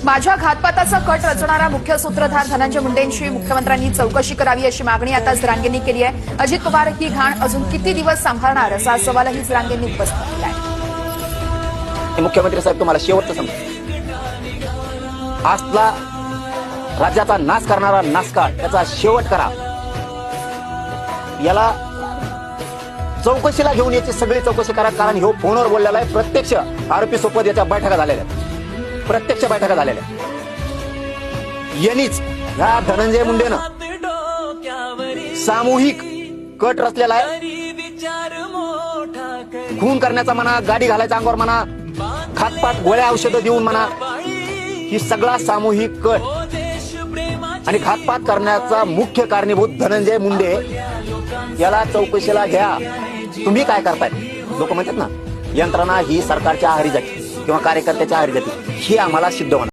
माझ्या घातपाताचा कट रचणारा मुख्य सूत्रधार धनंजय मुंडेंची मुख्यमंत्र्यांनी चौकशी करावी अशी मागणी आता जरांगेंनी केली आहे। अजित पवार ही घाण अजून किती दिवस सांभाळणार असा सवालही जरांगेंनी उपस्थित केला आहे। मुख्यमंत्री साहेब, तुम्हाला शेवटचं सांगतो, आजला राज्याचा नाश करणारा नासकाळ त्याचा शेवट करा। याला चौकशीला घेऊन याची सगळी चौकशी करा, कारण ह्यो फोनवर बोललेला आहे। प्रत्यक्ष आरोपी सोबत याच्या बैठका झालेल्या आहेत, प्रत्यक्ष बैठका झालेल्या आहेत। यांनीच ह्या धनंजय मुंडेनं सामूहिक कट रचलेला आहे। खून करण्याचा म्हणा, गाडी घालायचा अंगावर म्हणा, खातपात गोळ्या औषधं देऊन म्हणा, ही सगळा सामूहिक कट आणि घातपात करण्याचा मुख्य कारणीभूत धनंजय मुंडे। याला चौकशीला घ्या। तुम्ही काय करताय? लोक म्हणतात ना, यंत्रणा ही सरकारच्या आहारी जाते किंवा कार्यकर्त्याच्या आहारी जाते, ही आम्हाला सिद्ध होणार।